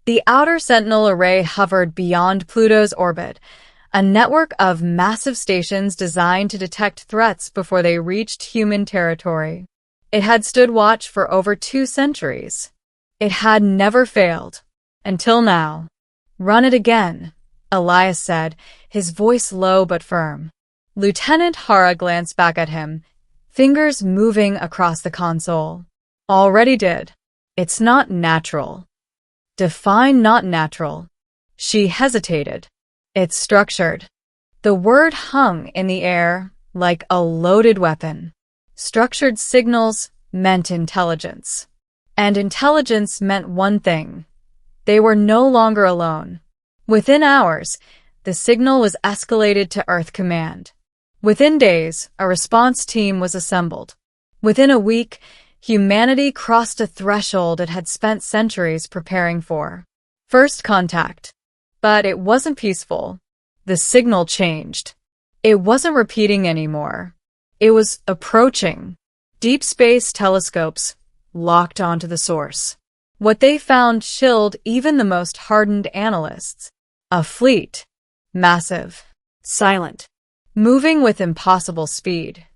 The outer sentinel array hovered beyond Pluto's orbit, a network of massive stations designed to detect threats before they reached human territory. It had stood watch for over 2 centuries. It had never failed. Until now. "Run it again," Elias said, his voice low but firm. Lieutenant Hara glanced back at him, fingers moving across the console. "Already did. It's not natural." "Define not natural." She hesitated. "It's structured." The word hung in the air like a loaded weapon. Structured signals meant intelligence. And intelligence meant one thing. They were no longer alone. Within hours, the signal was escalated to Earth Command. Within days, a response team was assembled. Within a week, humanity crossed a threshold it had spent centuries preparing for. First contact. But it wasn't peaceful. The signal changed. It wasn't repeating anymore. It was approaching. Deep space telescopes locked onto the source. What they found chilled even the most hardened analysts. A fleet. Massive. Silent. Moving with impossible speed.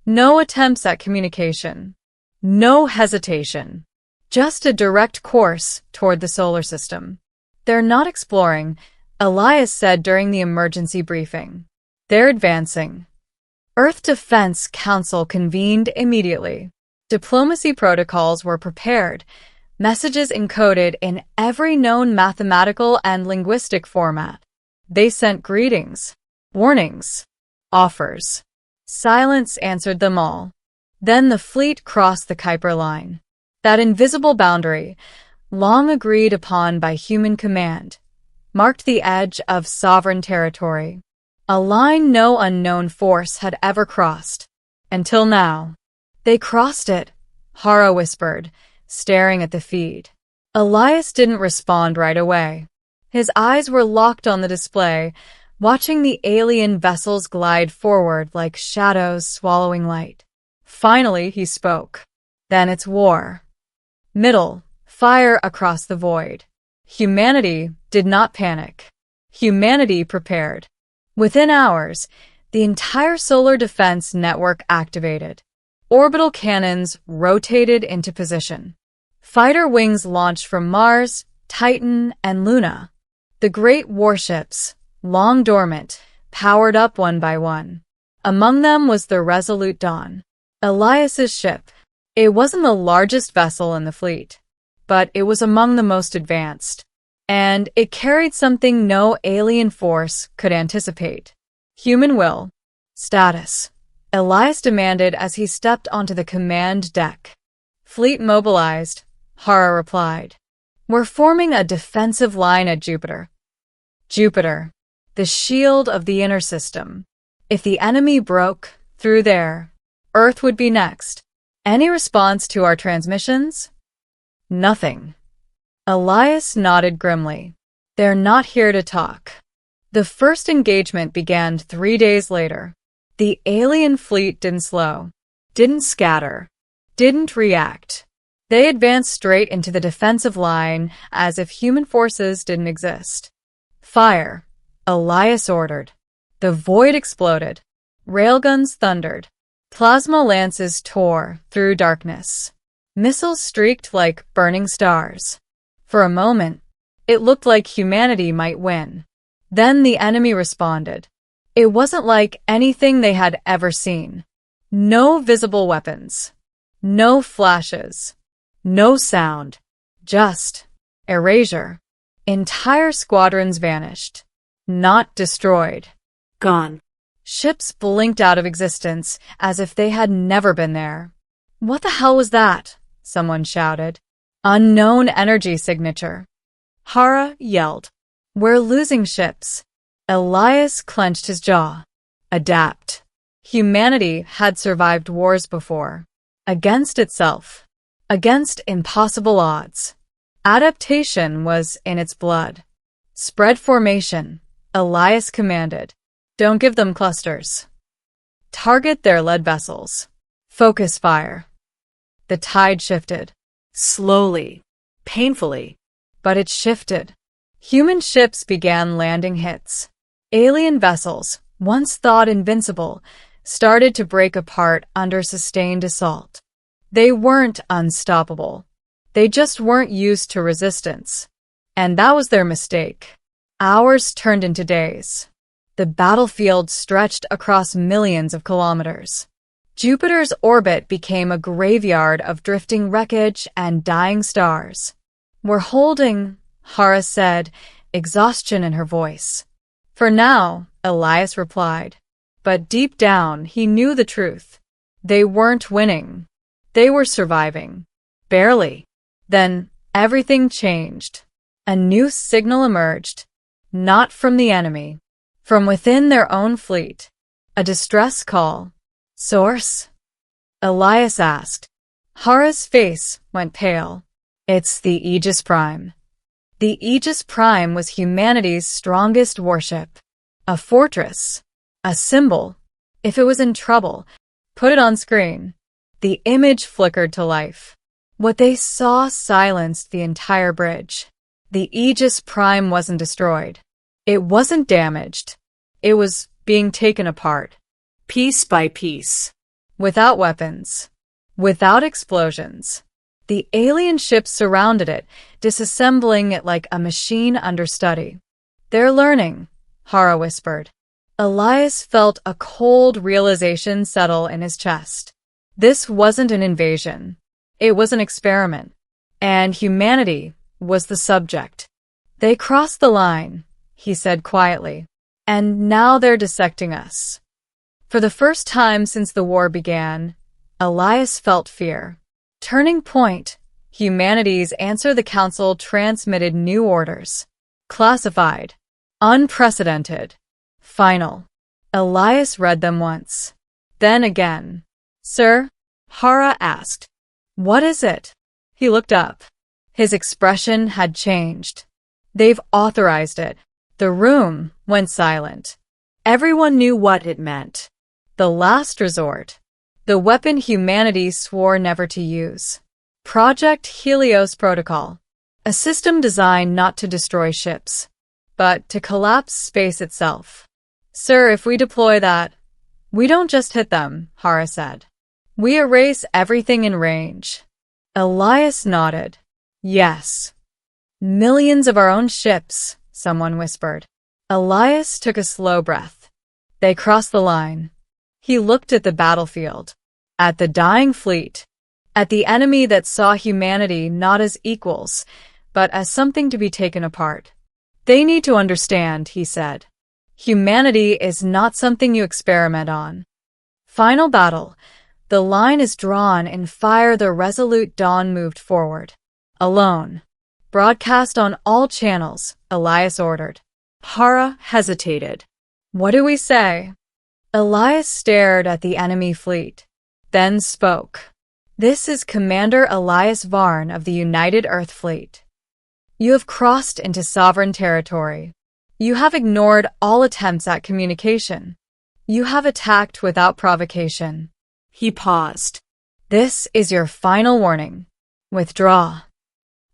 No attempts at communication. No hesitation. Just a direct course toward the solar system. "They're not exploring," Elias said during the emergency briefing. "They're advancing." Earth Defense Council convened immediately. Diplomacy protocols were prepared, messages encoded in every known mathematical and linguistic format. They sent greetings, warnings, offers. Silence answered them all. Then the fleet crossed the Kuiper line. That invisible boundary, long agreed upon by human command, marked the edge of sovereign territory. A line no unknown force had ever crossed. Until now. "They crossed it," Hara whispered, staring at the feed. Elias didn't respond right away. His eyes were locked on the display, watching the alien vessels glide forward like shadows swallowing light. Finally, he spoke. "Then it's war." Middle, fire across the void. Humanity did not panic. Humanity prepared. Within hours, the entire solar defense network activated. Orbital cannons rotated into position. Fighter wings launched from Mars, Titan, and Luna. The great warships, long dormant, powered up one by one. Among them was the Resolute Dawn, Elias's ship. It wasn't the largest vessel in the fleet, but it was among the most advanced. And it carried something no alien force could anticipate. Human will. Status. Elias demanded as he stepped onto the command deck. "Fleet mobilized," Hara replied. "We're forming a defensive line at Jupiter." Jupiter, the shield of the inner system. If the enemy broke through there, Earth would be next. "Any response to our transmissions?" "Nothing." Elias nodded grimly. "They're not here to talk." The first engagement began 3 days later. The alien fleet didn't slow, didn't scatter, didn't react. They advanced straight into the defensive line as if human forces didn't exist. "Fire," Elias ordered. The void exploded. Railguns thundered. Plasma lances tore through darkness. Missiles streaked like burning stars. For a moment, it looked like humanity might win. Then the enemy responded. It wasn't like anything they had ever seen. No visible weapons. No flashes. No sound. Just erasure. Entire squadrons vanished. Not destroyed. Gone. Ships blinked out of existence as if they had never been there. "What the hell was that?" someone shouted. "Unknown energy signature." Hara yelled. "We're losing ships." Elias clenched his jaw. Adapt. Humanity had survived wars before. Against itself. Against impossible odds. Adaptation was in its blood. "Spread formation," Elias commanded. "Don't give them clusters. Target their lead vessels. Focus fire." The tide shifted. Slowly. Painfully. But it shifted. Human ships began landing hits. Alien vessels, once thought invincible, started to break apart under sustained assault. They weren't unstoppable. They just weren't used to resistance. And that was their mistake. Hours turned into days. The battlefield stretched across millions of kilometers. Jupiter's orbit became a graveyard of drifting wreckage and dying stars. "We're holding," Hara said, exhaustion in her voice. "For now," Elias replied. But deep down, he knew the truth. They weren't winning. They were surviving. Barely. Then, everything changed. A new signal emerged. Not from the enemy. From within their own fleet. A distress call. "Source?" Elias asked. Hara's face went pale. "It's the Aegis Prime." The Aegis Prime was humanity's strongest warship. A fortress. A symbol. If it was in trouble, put it on screen. The image flickered to life. What they saw silenced the entire bridge. The Aegis Prime wasn't destroyed. It wasn't damaged. It was being taken apart. Piece by piece. Without weapons. Without explosions. The alien ships surrounded it, disassembling it like a machine understudy. "They're learning," Hara whispered. Elias felt a cold realization settle in his chest. This wasn't an invasion. It was an experiment. And humanity was the subject. "They crossed the line," he said quietly. "And now they're dissecting us." For the first time since the war began, Elias felt fear. Turning point. Humanity's Answer the Council transmitted new orders. Classified. Unprecedented. Final. Elias read them once. Then again. "Sir?" Hara asked. "What is it?" He looked up. His expression had changed. "They've authorized it." The room went silent. Everyone knew what it meant. The last resort. The weapon humanity swore never to use. Project Helios Protocol. A system designed not to destroy ships, but to collapse space itself. "Sir, if we deploy that, we don't just hit them," Hara said. "We erase everything in range." Elias nodded. "Yes." "Millions of our own ships," someone whispered. Elias took a slow breath. They crossed the line. He looked at the battlefield. At the dying fleet. At the enemy that saw humanity not as equals, but as something to be taken apart. "They need to understand," he said. "Humanity is not something you experiment on." Final battle. The line is drawn. In fire, the resolute Dawn moved forward. Alone. "Broadcast on all channels," Elias ordered. Hara hesitated. "What do we say?" Elias stared at the enemy fleet. Then spoke. "This is Commander Elias Varn of the United Earth Fleet. You have crossed into sovereign territory. You have ignored all attempts at communication. You have attacked without provocation." He paused. "This is your final warning. Withdraw."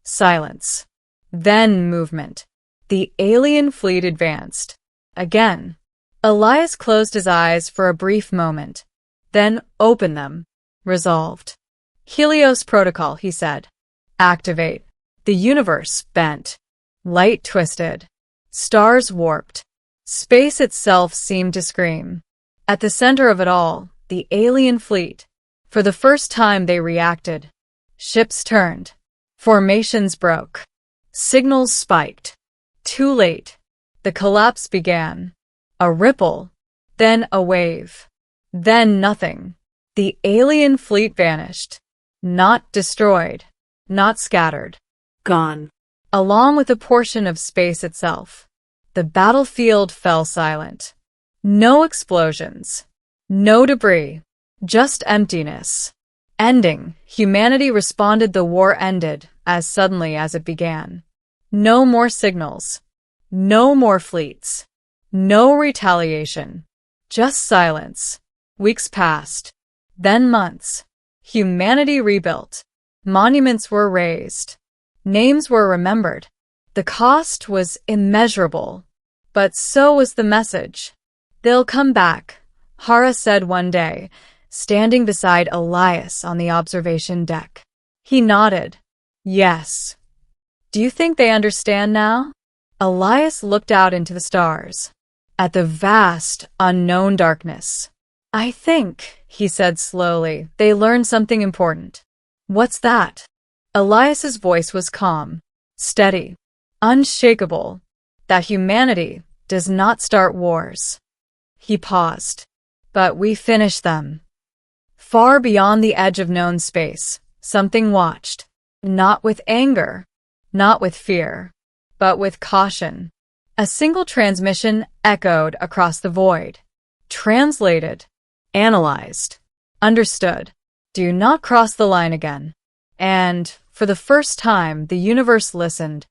Silence. Then movement. The alien fleet advanced. Again. Elias closed his eyes for a brief moment, then opened them, resolved. "Helios Protocol," he said. "Activate." The universe bent. Light twisted. Stars warped. Space itself seemed to scream. At the center of it all, the alien fleet. For the first time they reacted. Ships turned. Formations broke. Signals spiked. Too late. The collapse began. A ripple. Then a wave. Then nothing. The alien fleet vanished. Not destroyed. Not scattered. Gone. Along with a portion of space itself. The battlefield fell silent. No explosions. No debris. Just emptiness. Ending. Humanity responded. The war ended as suddenly as it began. No more signals. No more fleets. No retaliation. Just silence. Weeks passed. Then months. Humanity rebuilt. Monuments were raised. Names were remembered. The cost was immeasurable, but so was the message. "They'll come back," Hara said one day, standing beside Elias on the observation deck. He nodded. "Yes." "Do you think they understand now?" Elias looked out into the stars, at the vast, unknown darkness. "I think," he said slowly, "they learned something important." "What's that?" Elias's voice was calm, steady, unshakable. "That humanity does not start wars." He paused. "But we finish them." Far beyond the edge of known space, something watched. Not with anger, not with fear, but with caution. A single transmission echoed across the void. Translated, analyzed, understood. "Do not cross the line again." And, for the first time, the universe listened,